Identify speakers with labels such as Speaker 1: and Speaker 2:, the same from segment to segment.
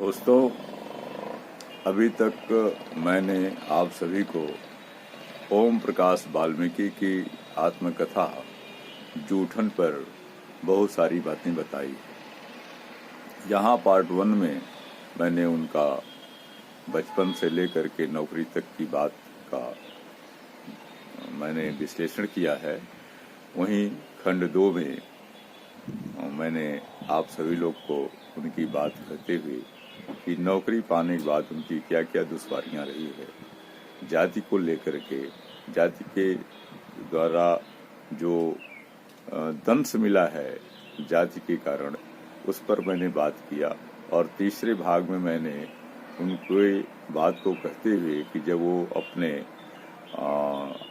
Speaker 1: दोस्तों, अभी तक मैंने आप सभी को ओम प्रकाश वाल्मीकि की आत्मकथा जूठन पर बहुत सारी बातें बताई। यहाँ पार्ट 1 में मैंने उनका बचपन से लेकर के नौकरी तक की बात का मैंने विश्लेषण किया है। वहीं खंड 2 में मैंने आप सभी लोग को उनकी बात करते हुए कि नौकरी पाने के बाद उनकी क्या क्या दुश्वारियां रही है, जाति को लेकर के, जाति के द्वारा जो दंश मिला है जाति के कारण, उस पर मैंने बात किया। और तीसरे भाग में मैंने उनको बात को कहते हुए कि जब वो अपने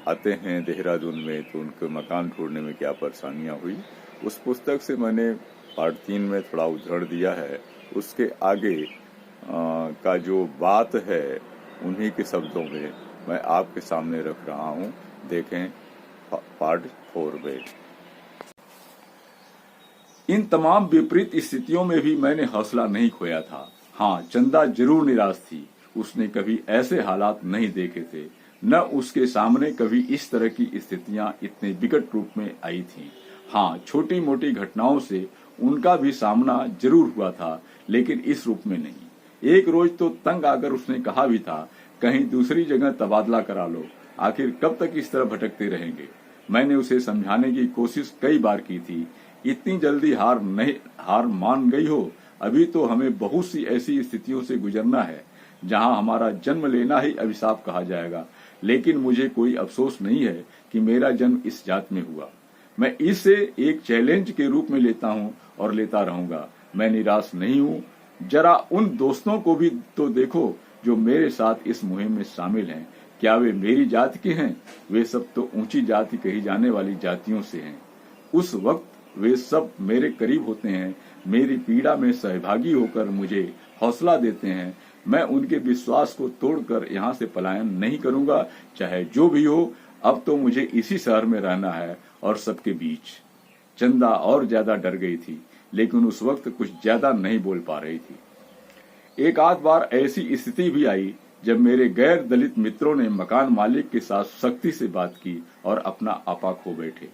Speaker 1: आते हैं देहरादून में तो उनके मकान ढूंढने में क्या परेशानियां हुई, उस पुस्तक से मैंने पार्ट 3 में थोड़ा उद्धरण दिया है। उसके आगे का जो बात है उन्हीं के शब्दों में मैं आपके सामने रख रहा हूँ। देखें पार्ट 4 में। इन तमाम विपरीत स्थितियों में भी मैंने हौसला नहीं खोया था। हाँ, चंदा जरूर निराश थी। उसने कभी ऐसे हालात नहीं देखे थे, न उसके सामने कभी इस तरह की स्थितियां इतने विकट रूप में आई थीं। हाँ, छोटी मोटी घटनाओं से उनका भी सामना जरूर हुआ था, लेकिन इस रूप में नहीं। एक रोज तो तंग आकर उसने कहा भी था, कहीं दूसरी जगह तबादला करा लो, आखिर कब तक इस तरह भटकते रहेंगे। मैंने उसे समझाने की कोशिश कई बार की थी, इतनी जल्दी हार मान गई हो। अभी तो हमें बहुत सी ऐसी स्थितियों से गुजरना है जहां हमारा जन्म लेना ही अभिशाप कहा जाएगा। लेकिन मुझे कोई अफसोस नहीं है कि मेरा जन्म इस जात में हुआ। मैं इसे एक चैलेंज के रूप में लेता हूँ और लेता रहूंगा। मैं निराश नहीं हूँ। जरा उन दोस्तों को भी तो देखो जो मेरे साथ इस मुहिम में शामिल हैं। क्या वे मेरी जाति के हैं? वे सब तो ऊंची जाति कही जाने वाली जातियों से हैं। उस वक्त वे सब मेरे करीब होते हैं, मेरी पीड़ा में सहभागी होकर मुझे हौसला देते हैं। मैं उनके विश्वास को तोड़कर यहाँ से पलायन नहीं करूंगा, चाहे जो भी हो। अब तो मुझे इसी शहर में रहना है और सबके बीच। चंदा और ज्यादा डर गई थी, लेकिन उस वक्त कुछ ज्यादा नहीं बोल पा रही थी। एक आध बार ऐसी स्थिति भी आई जब मेरे गैर दलित मित्रों ने मकान मालिक के साथ सख्ती से बात की और अपना आपा खो बैठे।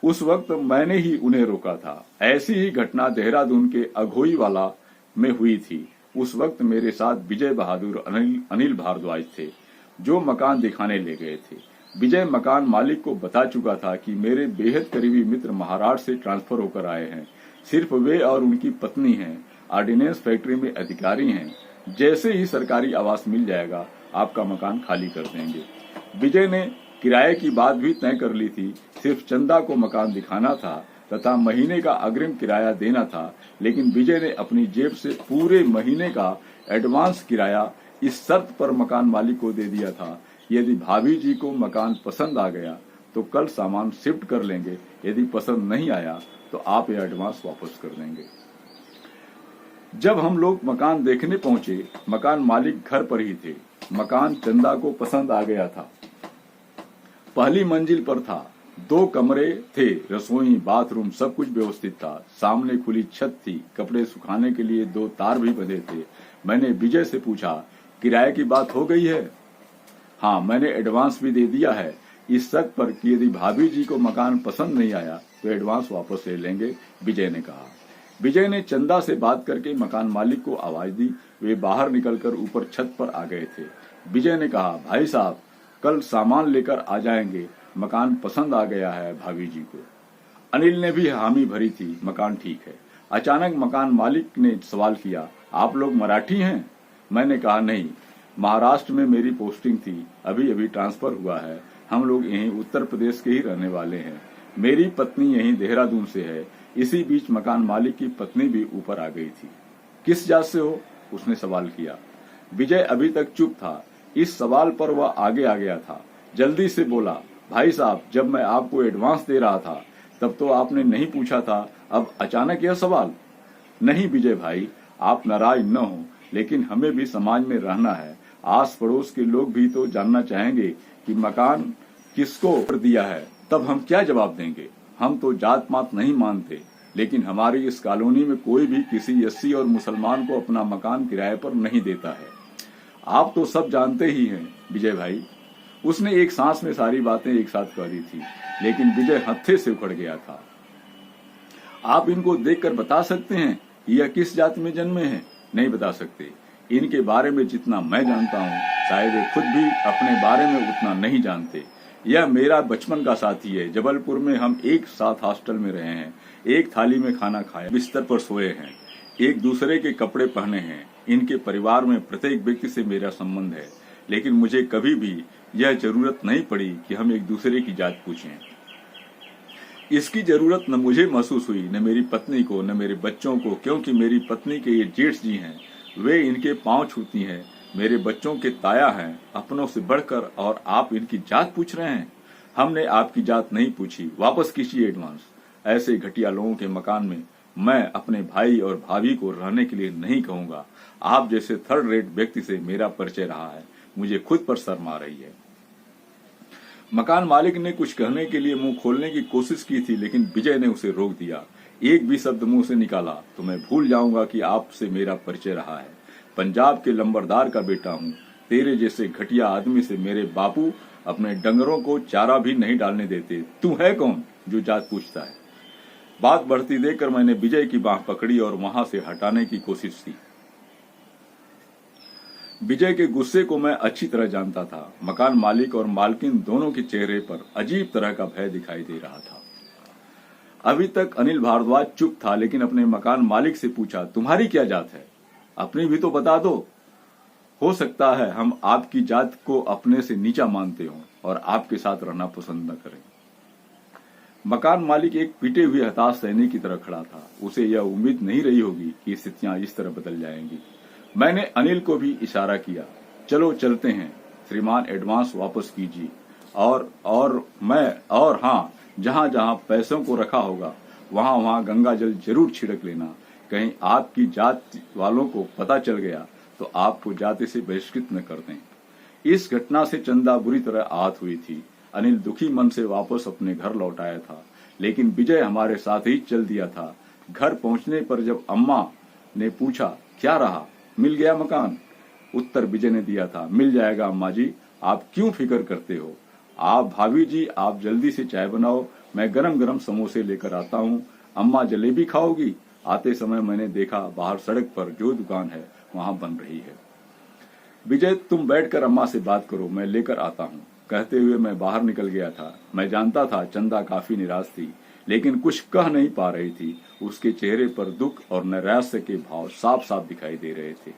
Speaker 1: उस वक्त मैंने ही उन्हें रोका था। ऐसी ही घटना देहरादून के अघोईवाला में हुई थी। उस वक्त मेरे साथ विजय बहादुर अनिल भारद्वाज थे, जो मकान दिखाने ले गए थे। विजय मकान मालिक को बता चुका था कि मेरे बेहद करीबी मित्र महाराष्ट्र से ट्रांसफर होकर आए हैं। सिर्फ वे और उनकी पत्नी हैं, ऑर्डिनेंस फैक्ट्री में अधिकारी हैं। जैसे ही सरकारी आवास मिल जाएगा आपका मकान खाली कर देंगे। विजय ने किराए की बात भी तय कर ली थी। सिर्फ चंदा को मकान दिखाना था तथा महीने का अग्रिम किराया देना था। लेकिन विजय ने अपनी जेब से पूरे महीने का एडवांस किराया इस शर्त पर मकान मालिक को दे दिया था, यदि भाभी जी को मकान पसंद आ गया तो कल सामान शिफ्ट कर लेंगे, यदि पसंद नहीं आया तो आप यह एडवांस वापस कर देंगे। जब हम लोग मकान देखने पहुंचे, मकान मालिक घर पर ही थे। मकान चंदा को पसंद आ गया था। पहली मंजिल पर था, 2 कमरे थे, रसोई बाथरूम सब कुछ व्यवस्थित था। सामने खुली छत थी, कपड़े सुखाने के लिए 2 तार भी बंधे थे। मैंने विजय से पूछा, किराए की बात हो गई है? हाँ, मैंने एडवांस भी दे दिया है, इस शर्त पर कि यदि भाभी जी को मकान पसंद नहीं आया तो एडवांस वापस ले लेंगे, विजय ने कहा। विजय ने चंदा से बात करके मकान मालिक को आवाज दी। वे बाहर निकलकर ऊपर छत पर आ गए थे। विजय ने कहा, भाई साहब कल सामान लेकर आ जाएंगे, मकान पसंद आ गया है भाभी जी को। अनिल ने भी हामी भरी थी, मकान ठीक है। अचानक मकान मालिक ने सवाल किया, आप लोग मराठी हैं? मैंने कहा, नहीं, महाराष्ट्र में मेरी पोस्टिंग थी, अभी अभी ट्रांसफर हुआ है। हम लोग यहीं उत्तर प्रदेश के ही रहने वाले हैं। मेरी पत्नी यहीं देहरादून से है। इसी बीच मकान मालिक की पत्नी भी ऊपर आ गई थी। किस जात से हो? उसने सवाल किया। विजय अभी तक चुप था। इस सवाल पर वह आगे आ गया था। जल्दी से बोला, भाई साहब जब मैं आपको एडवांस दे रहा था तब तो आपने नहीं पूछा था, अब अचानक यह सवाल? नहीं विजय भाई, आप नाराज न हो, लेकिन हमें भी समाज में रहना है। आस पड़ोस के लोग भी तो जानना चाहेंगे कि मकान किसको दिया है, तब हम क्या जवाब देंगे? हम तो जात पात नहीं मानते, लेकिन हमारी इस कॉलोनी में कोई भी किसी एससी और मुसलमान को अपना मकान किराए पर नहीं देता है। आप तो सब जानते ही हैं विजय भाई। उसने एक सांस में सारी बातें एक साथ कह दी थी, लेकिन विजय हत्थे से उखड़ गया था। आप इनको देखकर बता सकते हैं कि यह किस जाति में जन्मे हैं? नहीं बता सकते। इनके बारे में जितना मैं जानता हूँ, शायद वे खुद भी अपने बारे में उतना नहीं जानते। यह मेरा बचपन का साथी है। जबलपुर में हम एक साथ हॉस्टल में रहे हैं, एक थाली में खाना खाया, बिस्तर पर सोए हैं, एक दूसरे के कपड़े पहने हैं। इनके परिवार में प्रत्येक व्यक्ति से मेरा संबंध है, लेकिन मुझे कभी भी यह जरूरत नहीं पड़ी कि हम एक दूसरे की जात पूछें। इसकी जरूरत न मुझे महसूस हुई, न मेरी पत्नी को, न मेरे बच्चों को, क्योंकि मेरी पत्नी के ये जेठ जी हैं, वे इनके पांव छूती हैं, मेरे बच्चों के ताया हैं, अपनों से बढ़कर, और आप इनकी जात पूछ रहे हैं? हमने आपकी जात नहीं पूछी, वापस कीजिए एडवांस। ऐसे घटिया लोगों के मकान में मैं अपने भाई और भाभी को रहने के लिए नहीं कहूंगा। आप जैसे थर्ड रेट व्यक्ति से मेरा परिचय रहा है, मुझे खुद पर शर्म आ रही है। मकान मालिक ने कुछ कहने के लिए मुंह खोलने की कोशिश की थी, लेकिन विजय ने उसे रोक दिया। एक भी शब्द मुंह से निकाला तो मैं भूल जाऊंगा कि आपसे मेरा परिचय रहा है। पंजाब के लंबरदार का बेटा हूँ। तेरे जैसे घटिया आदमी से मेरे बापू अपने डंगरों को चारा भी नहीं डालने देते। तू है कौन जो जात पूछता है? बात बढ़ती देखकर मैंने विजय की बांह पकड़ी और वहां से हटाने की कोशिश की। विजय के गुस्से को मैं अच्छी तरह जानता था। मकान मालिक और मालकिन दोनों के चेहरे पर अजीब तरह का भय दिखाई दे रहा था। अभी तक अनिल भारद्वाज चुप था, लेकिन अपने मकान मालिक से पूछा, तुम्हारी क्या जात है? अपनी भी तो बता दो। हो सकता है हम आपकी जात को अपने से नीचा मानते हो और आपके साथ रहना पसंद न करें। मकान मालिक एक पीटे हुए हताश सैनिक की तरह खड़ा था। उसे यह उम्मीद नहीं रही होगी कि स्थितियां इस तरह बदल जाएंगी। मैंने अनिल को भी इशारा किया, चलो चलते हैं श्रीमान, एडवांस वापस कीजिए, और हाँ, जहां जहां पैसों को रखा होगा वहां वहां गंगा जल जरूर छिड़क लेना। कहीं आपकी जात वालों को पता चल गया तो आपको जाति से बहिष्कृत न कर दें। इस घटना से चंदा बुरी तरह आहत हुई थी। अनिल दुखी मन से वापस अपने घर लौट आया था, लेकिन विजय हमारे साथ ही चल दिया था। घर पहुंचने पर जब अम्मा ने पूछा, क्या रहा, मिल गया मकान? उत्तर विजय ने दिया था, मिल जाएगा अम्मा जी, आप क्यों फिक्र करते हो? आप भाभी जी, आप जल्दी से चाय बनाओ, मैं गरम गरम समोसे लेकर आता हूँ। अम्मा जलेबी खाओगी? आते समय मैंने देखा बाहर सड़क पर जो दुकान है वहां बन रही है। विजय, तुम बैठकर अम्मा से बात करो, मैं लेकर आता हूँ। कहते हुए मैं बाहर निकल गया था। मैं जानता था चंदा काफी निराश थी, लेकिन कुछ कह नहीं पा रही थी। उसके चेहरे पर दुख और नैराश्य के भाव साफ साफ दिखाई दे रहे थे।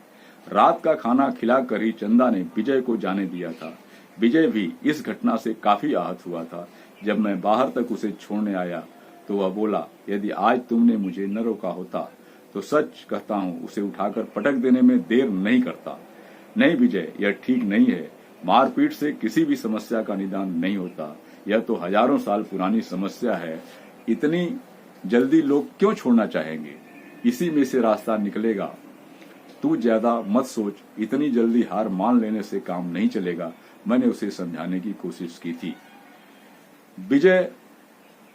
Speaker 1: रात का खाना खिलाकर ही चंदा ने विजय को जाने दिया था। विजय भी इस घटना से काफी आहत हुआ था। जब मैं बाहर तक उसे छोड़ने आया तो वह बोला, यदि आज तुमने मुझे न रोका होता तो सच कहता हूँ उसे उठाकर पटक देने में देर नहीं करता। नहीं विजय, यह ठीक नहीं है। मारपीट से किसी भी समस्या का निदान नहीं होता। यह तो हजारों साल पुरानी समस्या है। इतनी जल्दी लोग क्यों छोड़ना चाहेंगे? इसी में से रास्ता निकलेगा। तू ज्यादा मत सोच, इतनी जल्दी हार मान लेने से काम नहीं चलेगा। मैंने उसे समझाने की कोशिश की थी। विजय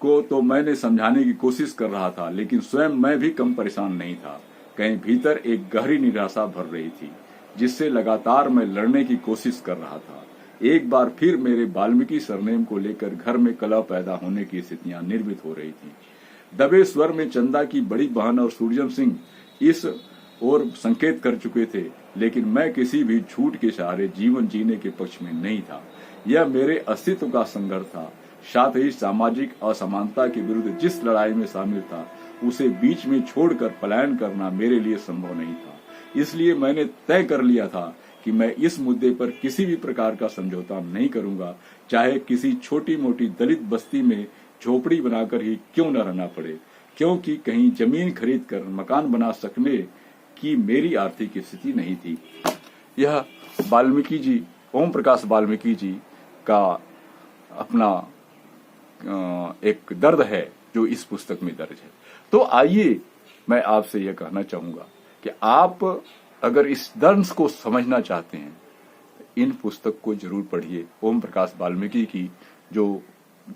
Speaker 1: को तो मैंने समझाने की कोशिश कर रहा था, लेकिन स्वयं मैं भी कम परेशान नहीं था। कहीं भीतर एक गहरी निराशा भर रही थी, जिससे लगातार मैं लड़ने की कोशिश कर रहा था। एक बार फिर मेरे वाल्मीकि सरनेम को लेकर घर में कलह पैदा होने की स्थितियां निर्मित हो रही थी। दबे स्वर में चंदा की बड़ी बहन और सूर्यम सिंह इस ओर संकेत कर चुके थे, लेकिन मैं किसी भी झूठ के सहारे जीवन जीने के पक्ष में नहीं था। यह मेरे अस्तित्व का संघर्ष था। साथ ही सामाजिक असमानता के विरुद्ध जिस लड़ाई में शामिल था, उसे बीच में छोड़कर पलायन करना मेरे लिए संभव नहीं था। इसलिए मैंने तय कर लिया था कि मैं इस मुद्दे पर किसी भी प्रकार का समझौता नहीं करूंगा, चाहे किसी छोटी मोटी दलित बस्ती में झोपड़ी बनाकर ही क्यों न रहना पड़े, क्योंकि कहीं जमीन खरीद कर मकान बना सकने की मेरी आर्थिक स्थिति नहीं थी। यह वाल्मीकि जी, ओम प्रकाश वाल्मीकि जी का अपना एक दर्द है जो इस पुस्तक में दर्ज है। तो आइए मैं आपसे यह कहना चाहूंगा कि आप अगर इस दर्द को समझना चाहते हैं, इन पुस्तक को जरूर पढ़िए। ओम प्रकाश वाल्मीकि की जो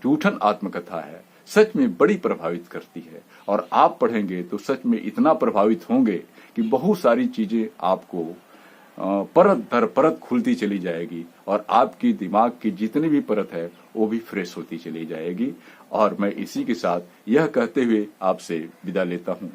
Speaker 1: जूठन आत्मकथा है, सच में बड़ी प्रभावित करती है। और आप पढ़ेंगे तो सच में इतना प्रभावित होंगे कि बहुत सारी चीजें आपको परत दर परत खुलती चली जाएगी और आपकी दिमाग की जितनी भी परत है वो भी फ्रेश होती चली जाएगी। और मैं इसी के साथ यह कहते हुए आपसे विदा लेता हूं।